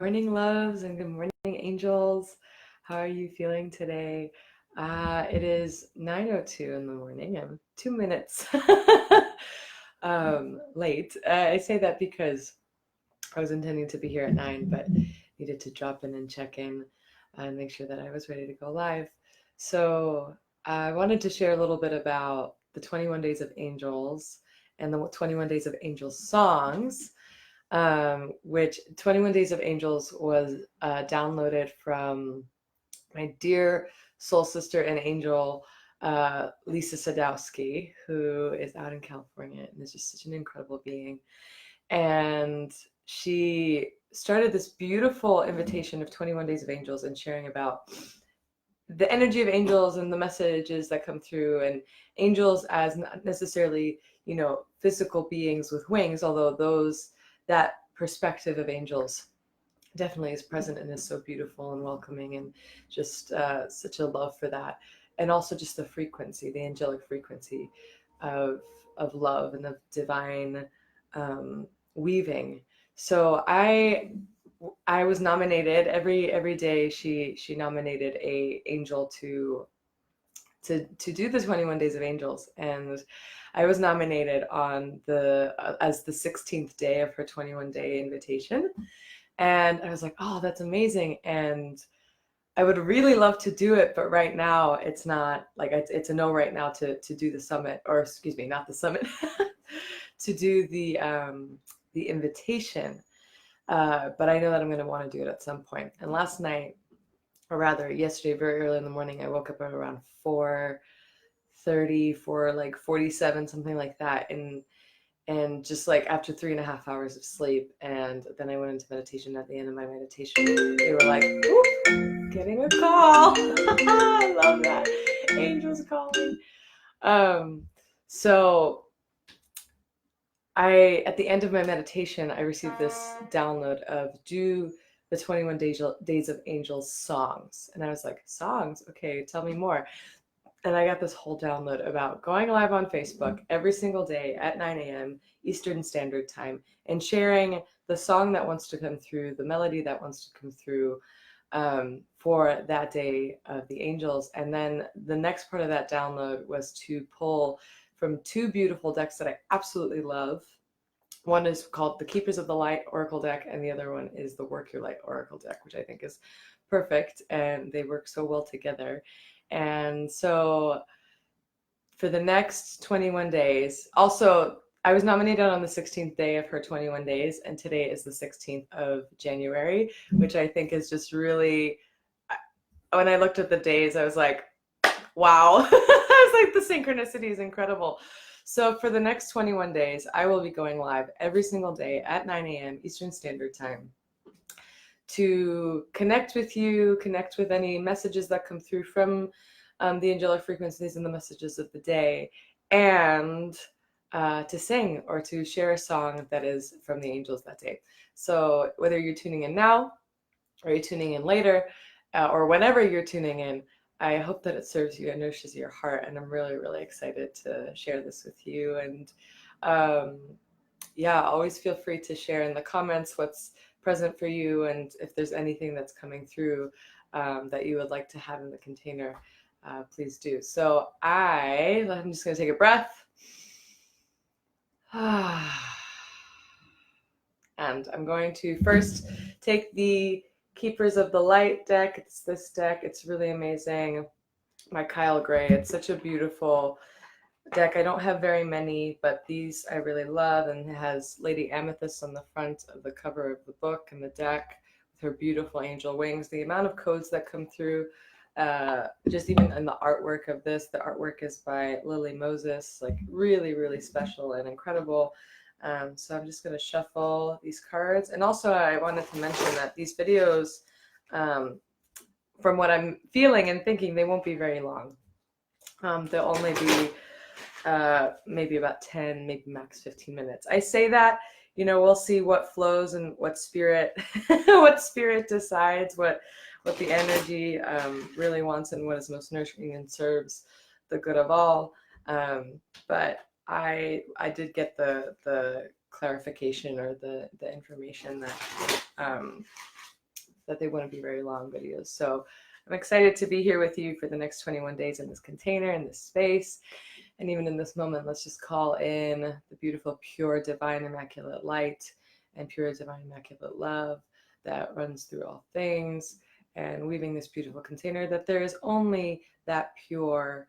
Morning, loves, and good morning, angels. How are you feeling today? It is 9:02 in the morning. I'm 2 minutes late. I say that because I was intending to be here at 9, but needed to drop in and check in and make sure that I was ready to go live. So I wanted to share a little bit about the 21 Days of Angels and the 21 Days of Angels songs, which 21 Days of Angels was downloaded from my dear soul sister and angel, Lisa Sadowski, who is out in California and is just such an incredible being. And she started this beautiful invitation of 21 Days of Angels and sharing about the energy of angels and the messages that come through, and angels as not necessarily, physical beings with wings, although that perspective of angels definitely is present and is so beautiful and welcoming, and just such a love for that. And also just the frequency, the angelic frequency of love and of divine weaving. So I was nominated every day. She nominated a angel to do the 21 Days of Angels, and I was nominated on the as the 16th day of her 21-day invitation. And I was like, oh, that's amazing. And I would really love to do it, but right now it's not, like, it's a no right now to do the summit, or excuse me, not the summit, to do the invitation. But I know that I'm going to want to do it at some point. And last night, or rather yesterday, very early in the morning, I woke up at around 4:30, like 47, something like that. And just like after 3.5 hours of sleep, and then I went into meditation. At the end of my meditation, they were like, "Oop, getting a call." I love that. Angels calling. So at the end of my meditation, I received this download of do the 21 Days of Angels songs. And I was like, songs? Okay, tell me more. And I got this whole download about going live on Facebook every single day at 9 a.m. Eastern Standard Time and sharing the song that wants to come through, the melody that wants to come through for that day of the angels. And then the next part of that download was to pull from two beautiful decks that I absolutely love. One is called the Keepers of the Light Oracle deck, and the other one is the Work Your Light Oracle deck, which I think is perfect, and they work so well together. And so for the next 21 days, also, I was nominated on the 16th day of her 21 days, and today is the 16th of January, which I think is just really, when I looked at the days, I was like, wow. I was like, the synchronicity is incredible. So for the next 21 days, I will be going live every single day at 9 a.m. Eastern Standard Time to connect with you, connect with any messages that come through from the angelic frequencies and the messages of the day, and to sing or to share a song that is from the angels that day. So whether you're tuning in now or you're tuning in later, or whenever you're tuning in, I hope that it serves you and nourishes your heart. And I'm really, really excited to share this with you. And always feel free to share in the comments what's present for you, and if there's anything that's coming through that you would like to have in the container, please do. So I'm just going to take a breath. And I'm going to first take the Keepers of the Light deck. It's this deck. It's really amazing. My Kyle Gray. It's such a beautiful deck. I don't have very many, but these I really love, and it has Lady Amethyst on the front of the cover of the book and the deck with her beautiful angel wings. The amount of codes that come through, just even in the artwork of this, the artwork is by Lily Moses, like really, really special and incredible. So I'm just going to shuffle these cards. And also I wanted to mention that these videos, from what I'm feeling and thinking, they won't be very long. They'll only be maybe about 10, maybe max 15 minutes. I say that, we'll see what flows and what spirit decides, what the energy really wants, and what is most nurturing and serves the good of all. But I did get the clarification or the information that that they wouldn't be very long videos. So I'm excited to be here with you for the next 21 days in this container, in this space. And even in this moment, let's just call in the beautiful, pure, divine, immaculate light and pure, divine, immaculate love that runs through all things, and weaving this beautiful container that there is only that pure,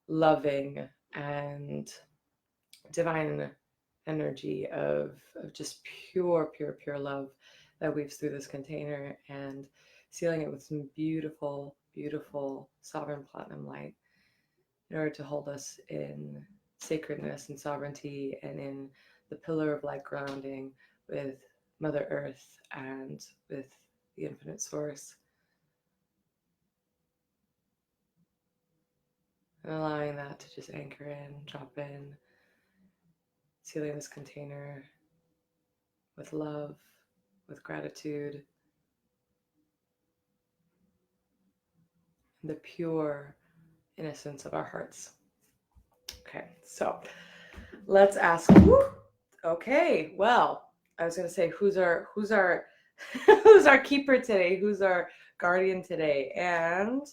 loving, and divine energy of just pure, pure, pure love that weaves through this container, and sealing it with some beautiful, beautiful sovereign platinum light in order to hold us in sacredness and sovereignty and in the pillar of light grounding with Mother Earth and with the infinite source. And allowing that to just anchor in, drop in, sealing this container with love, with gratitude, the pure innocence of our hearts. Okay, so let's ask. Okay, well, I was going to say who's our who's our keeper today, who's our guardian today, and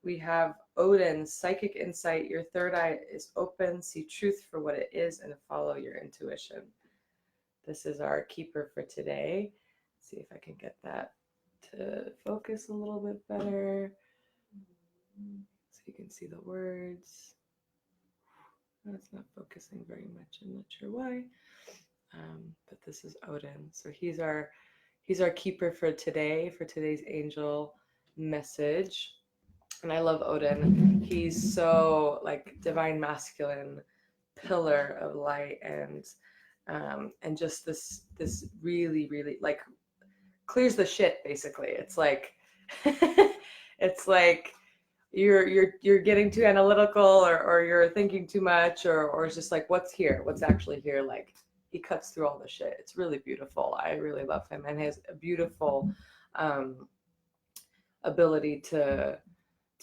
we have Odin, psychic insight. Your third eye is open. See truth for what it is and follow your intuition. This is our keeper for today. Let's see if I can get that to focus a little bit better so you can see the words. No, it's not focusing very much. I'm not sure why. But this is Odin. So he's our keeper for today, for today's angel message. And I love Odin. He's so like divine masculine pillar of light, and just this really, really like clears the shit basically. It's like it's like you're getting too analytical, or you're thinking too much, or it's just like what's here, what's actually here. Like he cuts through all the shit. It's really beautiful. I really love him, and he has a beautiful ability to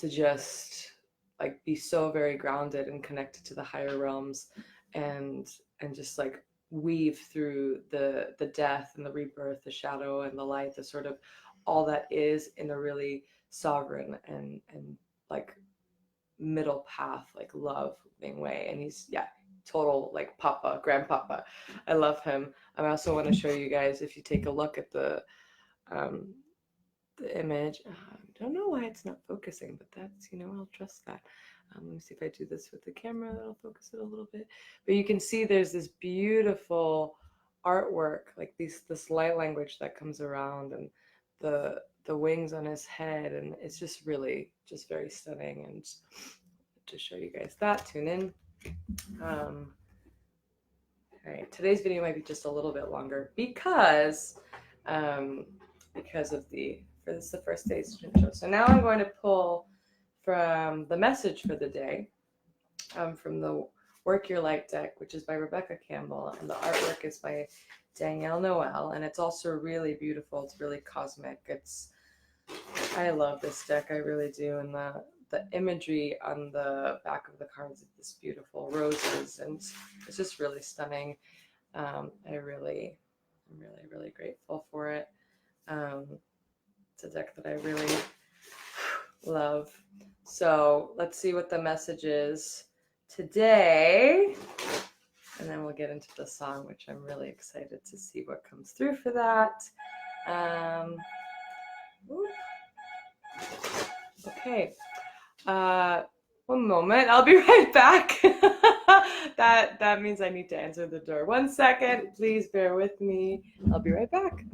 just like be so very grounded and connected to the higher realms, and just like weave through the death and the rebirth, the shadow and the light, the sort of all that is in a really sovereign and like middle path, like loving way. And he's total like papa, grandpapa. I love him. I also want to show you guys, if you take a look at the image. I don't know why it's not focusing, but that's, I'll trust that. Let me see if I do this with the camera, that'll focus it a little bit. But you can see there's this beautiful artwork, like this light language that comes around, and the wings on his head, and it's just really just very stunning. And to show you guys that, tune in. All right, today's video might be just a little bit longer because of this is the first day's show. So now I'm going to pull from the message for the day, from the Work Your Light deck, which is by Rebecca Campbell, and the artwork is by Danielle Noel, and it's also really beautiful. It's really cosmic. I love this deck, I really do, and the imagery on the back of the cards of this beautiful roses, and it's just really stunning. I'm really grateful for it. It's a deck that I really love. So let's see what the message is today, and then we'll get into the song, which I'm really excited to see what comes through for that. Okay. One moment, I'll be right back. That means I need to answer the door. 1 second, please bear with me. I'll be right back.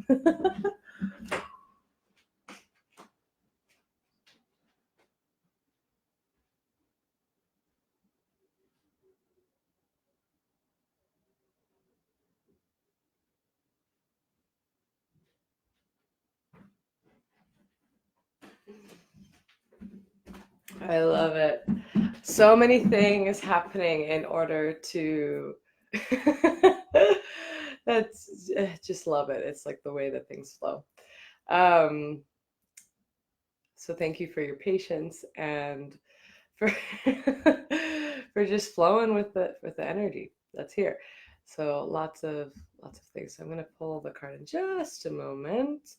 I love it. So many things happening in order to that's just love it. It's like the way that things flow. So thank you for your patience and for for just flowing with the energy that's here. So lots of things. So I'm going to pull the card in just a moment.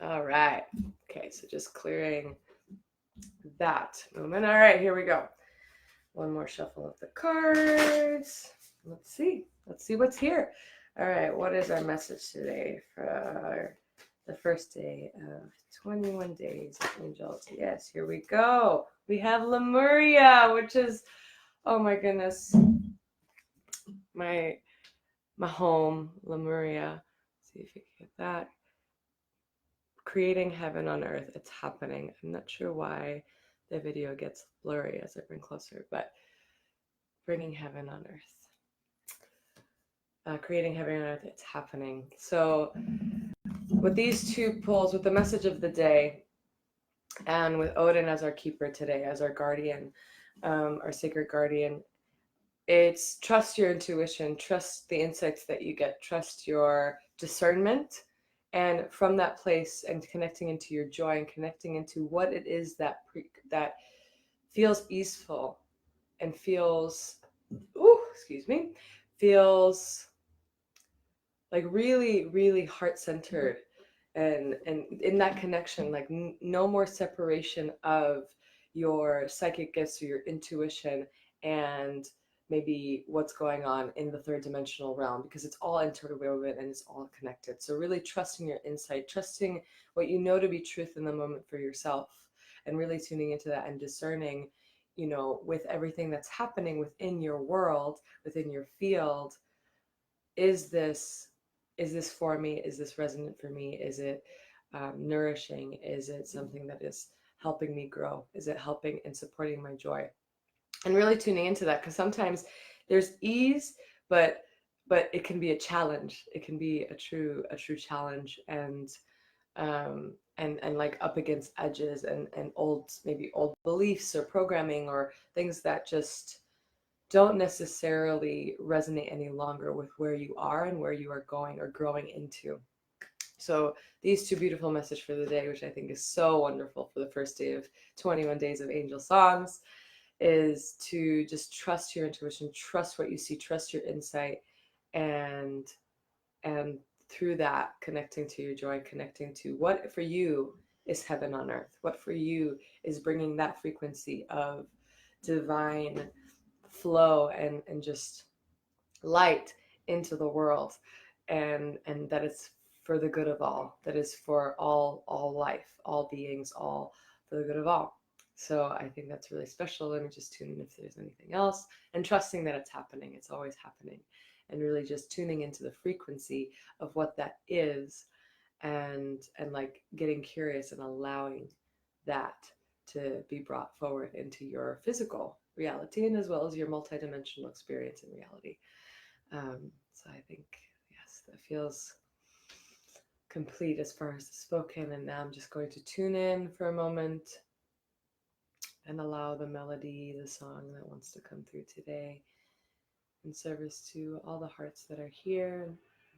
All right. Okay, so just clearing that movement. All right, here we go. One more shuffle of the cards. Let's see. Let's see what's here. All right, what is our message today for the first day of 21 days of angels? Yes, here we go. We have Lemuria, which is, oh my goodness, my home, Lemuria. Let's see if you can get that. Creating heaven on earth. It's happening. I'm not sure why the video gets blurry as I bring closer, but bringing heaven on earth. Creating heaven on earth, it's happening. So with these two pulls, with the message of the day, and with Odin as our keeper today, as our guardian, our sacred guardian, it's trust your intuition, trust the insights that you get, trust your discernment, and from that place and connecting into your joy and connecting into what it is that that feels easeful and feels, feels like really, really heart-centered, and in that connection, like no more separation of your psychic gifts or your intuition and maybe what's going on in the third dimensional realm, because it's all interwoven and it's all connected. So really trusting your insight, trusting what you know to be truth in the moment for yourself, and really tuning into that and discerning, with everything that's happening within your world, within your field, is this for me? Is this resonant for me? Is it nourishing? Is it something that is helping me grow? Is it helping and supporting my joy? And really tuning into that, because sometimes there's ease, but it can be a challenge. It can be a true challenge, and like up against edges and maybe old beliefs or programming or things that just don't necessarily resonate any longer with where you are and where you are going or growing into. So these two beautiful messages for the day, which I think is so wonderful for the first day of 21 days of angel songs, is to just trust your intuition, trust what you see, trust your insight, and through that, connecting to your joy, connecting to what for you is heaven on earth, what for you is bringing that frequency of divine flow and just light into the world, and that it's for the good of all, that is for all life, all beings, all for the good of all. So I think that's really special. Let me just tune in if there's anything else, and trusting that it's happening, it's always happening, and really just tuning into the frequency of what that is, and like getting curious and allowing that to be brought forward into your physical reality, and as well as your multidimensional experience in reality. So I think, yes, that feels complete as far as the spoken. And now I'm just going to tune in for a moment and allow the melody, the song that wants to come through today, in service to all the hearts that are here,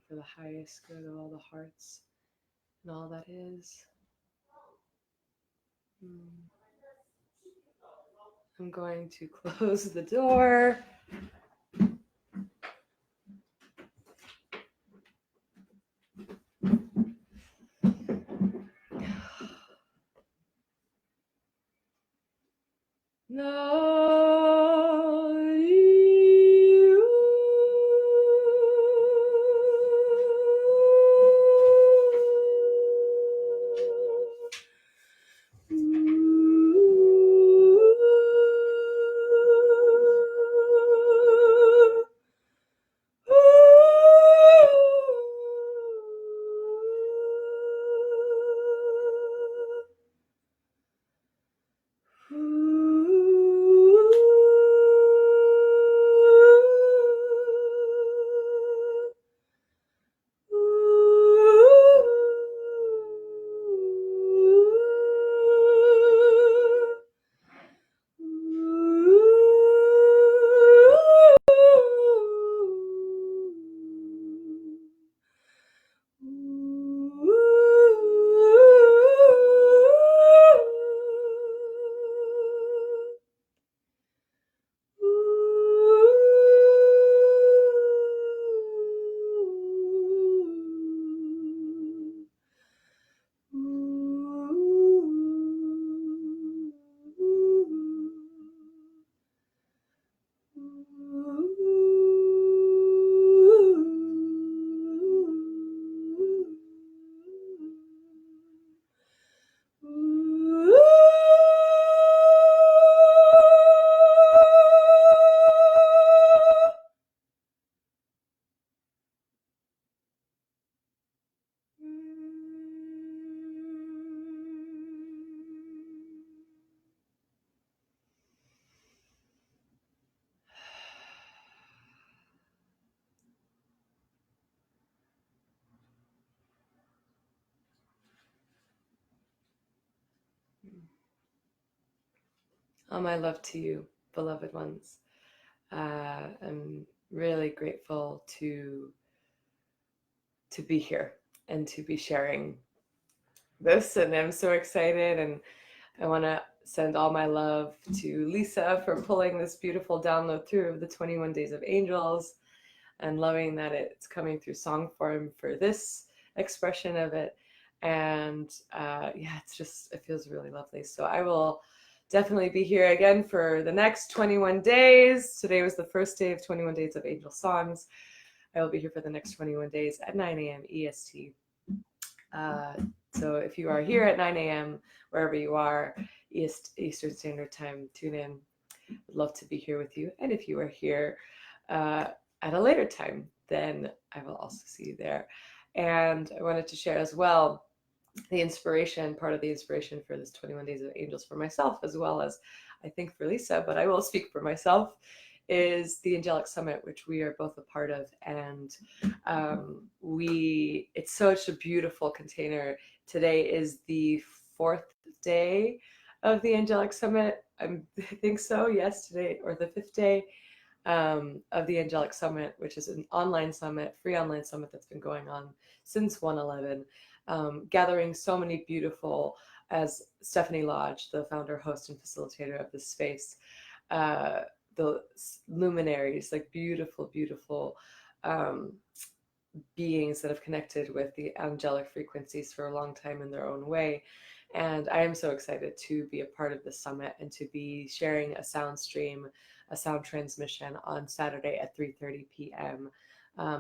for the highest good of all the hearts and all that is. I'm going to close the door. No. All my love to you, beloved ones. I'm really grateful to be here and to be sharing this, and I'm so excited, and I want to send all my love to Lisa for pulling this beautiful download through of the 21 Days of Angels, and loving that it's coming through song form for this expression of it. And yeah, it feels really lovely. So I will definitely be here again for the next 21 days. Today was the first day of 21 Days of Angel Songs. I will be here for the next 21 days at 9 a.m. EST. So if you are here at 9 a.m., wherever you are, Eastern Standard Time, tune in. Would love to be here with you. And if you are here at a later time, then I will also see you there. And I wanted to share as well part of the inspiration for this 21 Days of Angels for myself, as well as I think for Lisa, but I will speak for myself, is the Angelic Summit, which we are both a part of. And it's such a beautiful container. Today is the 4th day of the Angelic Summit. I think so, yes, today, or the 5th day of the Angelic Summit, which is an online summit, free online summit that's been going on since 1/11, gathering so many beautiful, as Stephanie Lodge, the founder, host, and facilitator of this space, the luminaries, like beautiful, beautiful beings that have connected with the angelic frequencies for a long time in their own way. And I am so excited to be a part of the summit and to be sharing a sound stream, a sound transmission on Saturday at 3:30 p.m.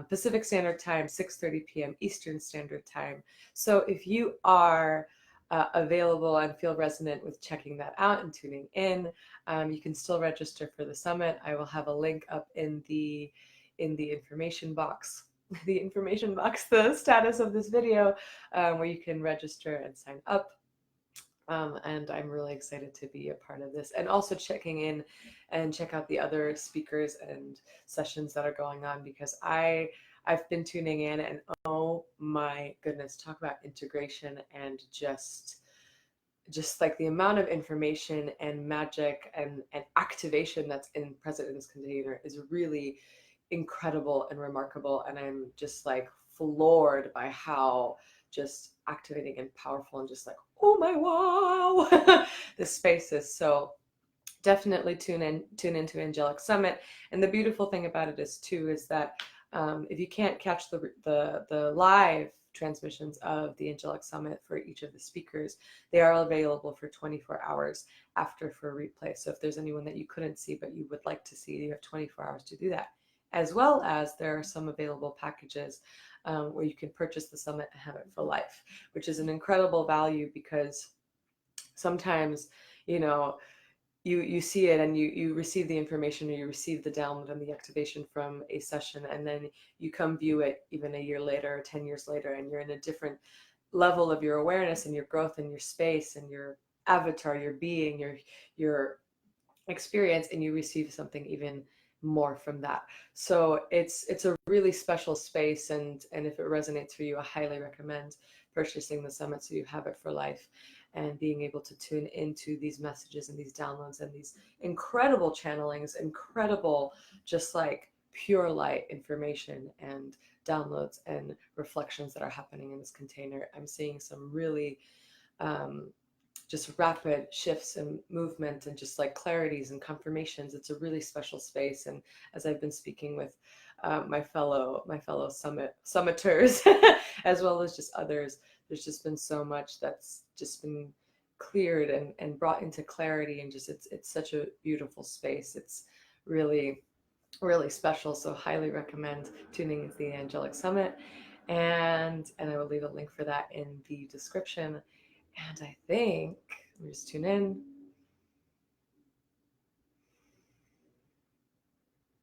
Pacific Standard Time, 6:30 p.m. Eastern Standard Time. So if you are available and feel resonant with checking that out and tuning in, you can still register for the summit. I will have a link up in the information box. The status of this video, where you can register and sign up. And I'm really excited to be a part of this, and also checking in and check out the other speakers and sessions that are going on, because I've been tuning in, and oh my goodness, talk about integration and just like the amount of information and magic and activation that's present in this container is really incredible and remarkable. And I'm just like floored by how just activating and powerful and just like, oh my wow, this space is. So definitely tune into Angelic Summit. And the beautiful thing about it is that if you can't catch the live transmissions of the Angelic Summit for each of the speakers, they are available for 24 hours after for replay. So if there's anyone that you couldn't see but you would like to see, you have 24 hours to do that. As well as there are some available packages where you can purchase the summit and have it for life, which is an incredible value, because sometimes, you see it and you receive the information, or you receive the download and the activation from a session, and then you come view it even a year later or 10 years later, and you're in a different level of your awareness and your growth and your space and your avatar, your being, your experience, and you receive something even more from that. So it's a really special space, and if it resonates for you, I highly recommend purchasing the summit so you have it for life, and being able to tune into these messages and these downloads and these incredible channelings, incredible just like pure light information and downloads and reflections that are happening in this container. I'm seeing some really just rapid shifts and movement and just like clarities and confirmations. It's a really special space. And as I've been speaking with my fellow summiters, as well as just others, there's just been so much that's just been cleared and brought into clarity, and just it's such a beautiful space. It's really, really special. So highly recommend tuning into the Angelic Summit, and I will leave a link for that in the description. And I think, let me just tune in.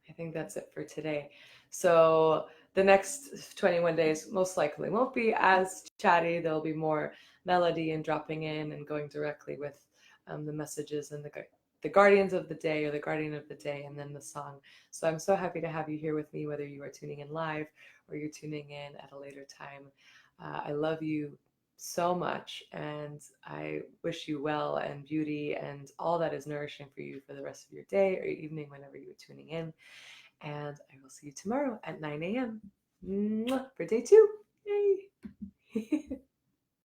I think that's it for today. So the next 21 days most likely won't be as chatty. There'll be more melody and dropping in and going directly with the messages and the guardians of the day, or the guardian of the day, and then the song. So I'm so happy to have you here with me, whether you are tuning in live or you're tuning in at a later time. I love you so much, and I wish you well and beauty and all that is nourishing for you for the rest of your day or your evening, whenever you're tuning in. And I will see you tomorrow at 9 a.m. for day 2.